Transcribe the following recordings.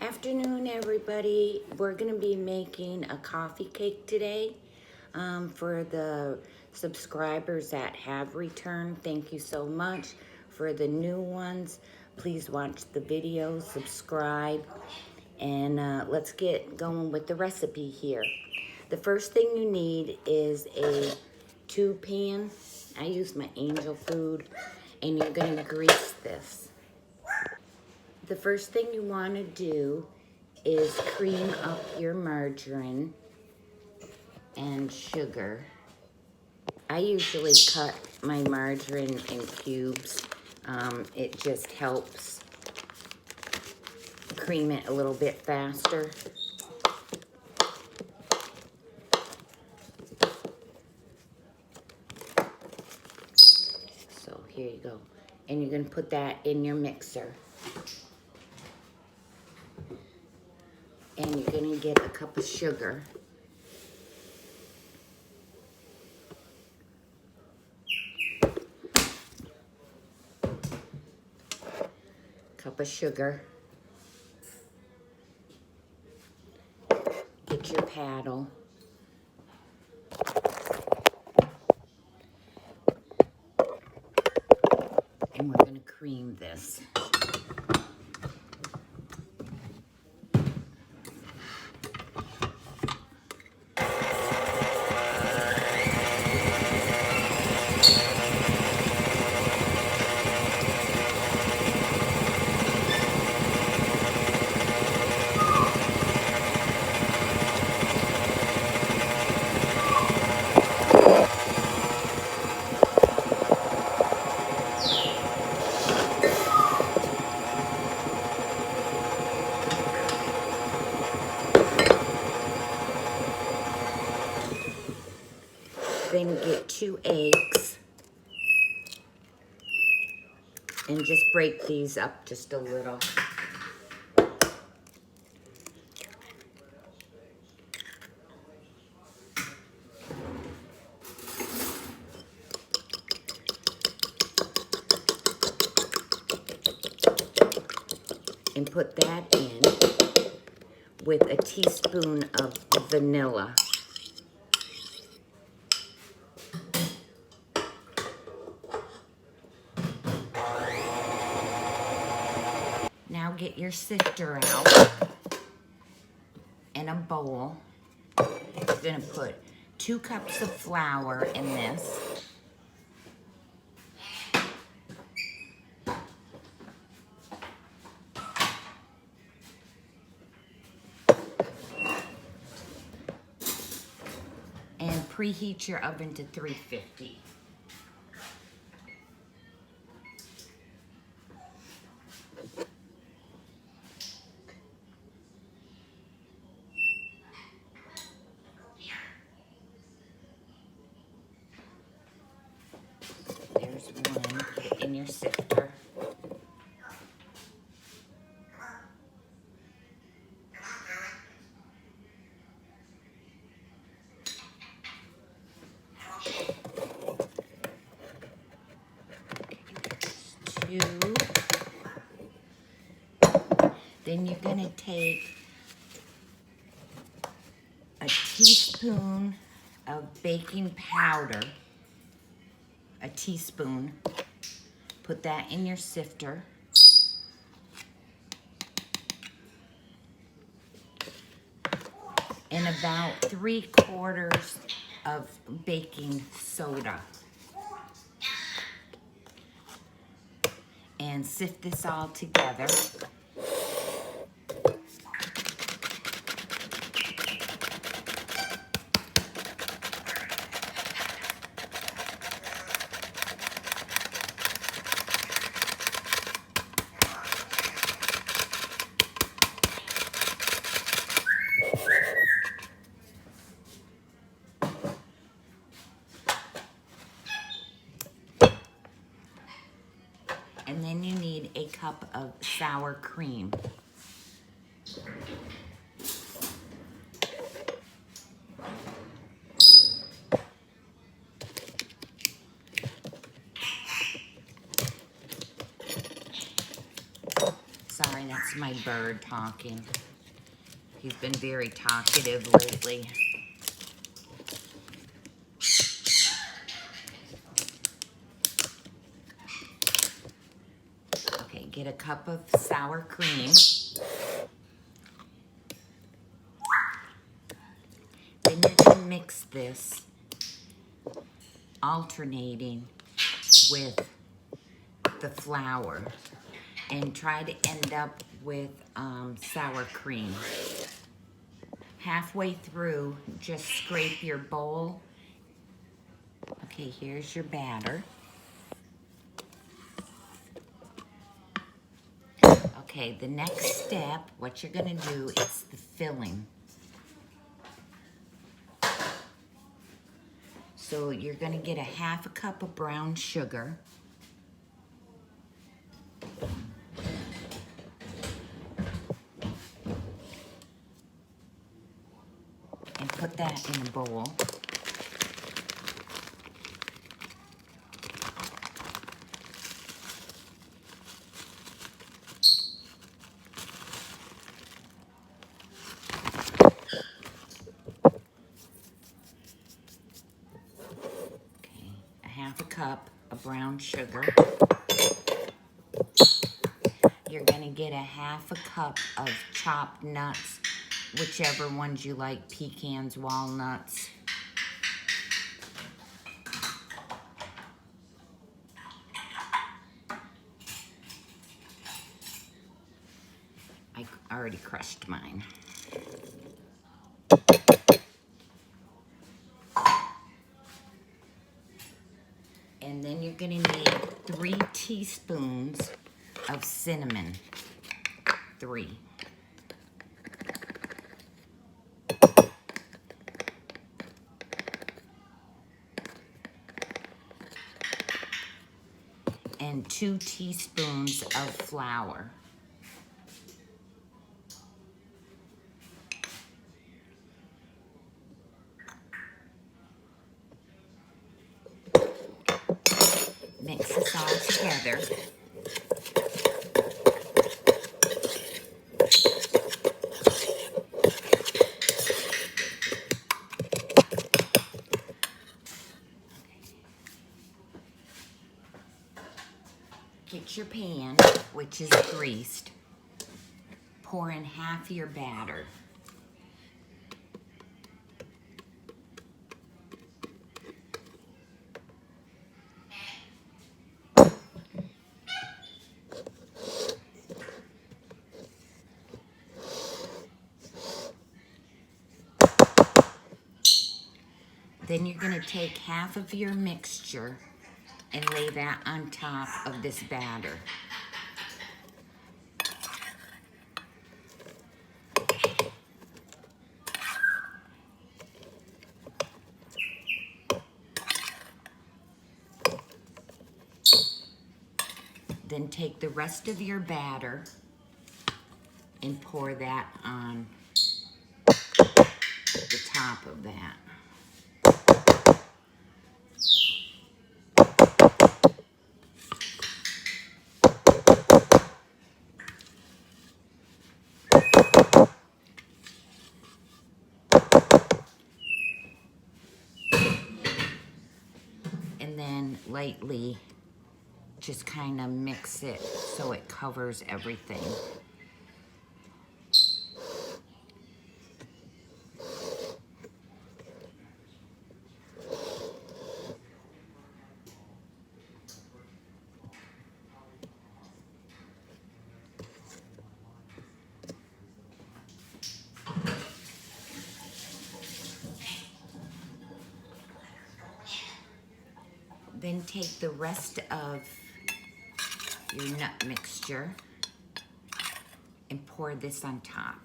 afternoon, everybody. We're going to be making a coffee cake today for the subscribers that have returned. Thank you so much. For the new ones, please watch the video, subscribe, and let's get going with the recipe here. The first thing you need is a tube pan. I use my Angel Food, and you're going to grease this. The first thing you want to do is cream up your margarine and sugar. I usually cut my margarine in cubes. It just helps cream it a little bit faster. So here you go. And you're going to put that in your mixer. And you're going to get a cup of sugar. Cup of sugar. Get your paddle. And we're going to cream this. Then get 2 eggs and just break these up just a little. And put that in with a teaspoon of vanilla. Now get your sifter out in a bowl. You're gonna put 2 cups of flour in this. And preheat your oven to 350. There's one, put it in your sifter. Two. Then you're gonna take a teaspoon of baking powder, a teaspoon, put that in your sifter. And about 3/4 of baking soda. And sift this all together. And then you need a cup of sour cream. Sorry, that's my bird talking. He's been very talkative lately. Okay, get a cup of sour cream. Then you're gonna mix this, alternating with the flour, and try to end up with sour cream. Halfway through, just scrape your bowl. Okay, here's your batter. Okay, the next step, what you're gonna do is the filling. So you're gonna get a half a cup of brown sugar. And put that in a bowl. Okay, a half a cup of brown sugar. You're gonna get a half a cup of chopped nuts, whichever ones you like, pecans, walnuts. I already crushed mine. And then you're gonna need 3 teaspoons of cinnamon. 3. And 2 teaspoons of flour. Mix this all together. Get your pan, which is greased. Pour in half your batter. Then you're gonna take half of your mixture and lay that on top of this batter. Then take the rest of your batter and pour that on the top of that. And then lightly just kind of mix it so it covers everything. Then take the rest of your nut mixture and pour this on top.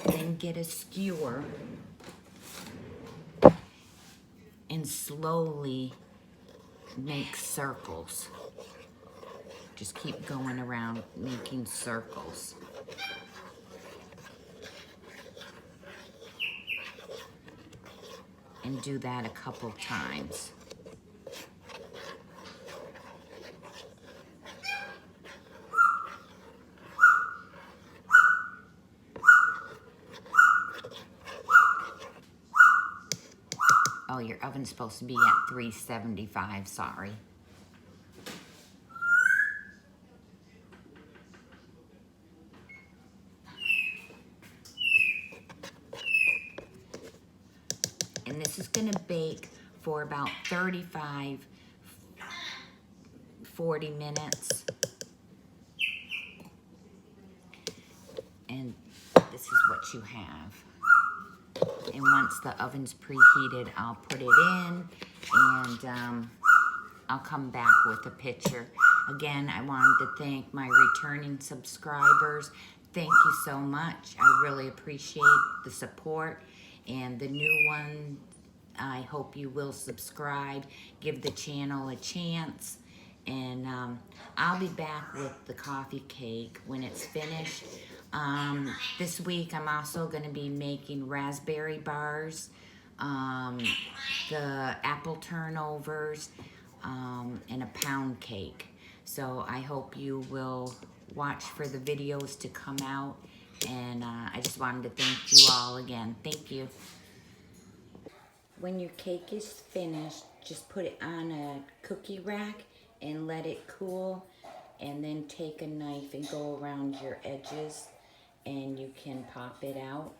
Then get a skewer and slowly make circles. Just keep going around making circles. And do that a couple times. Oh, your oven's supposed to be at 375, sorry. And this is gonna bake for about 35, 40 minutes. And this is what you have. And once the oven's preheated, I'll put it in and I'll come back with a picture. Again, I wanted to thank my returning subscribers. Thank you so much. I really appreciate the support. And the new one, I hope you will subscribe, give the channel a chance. And I'll be back with the coffee cake when it's finished. This week I'm also going to be making raspberry bars, the apple turnovers, and a pound cake. So I hope you will watch for the videos to come out. And I just wanted to thank you all again. Thank you. When your cake is finished, just put it on a cookie rack and let it cool. And then take a knife and go around your edges and you can pop it out.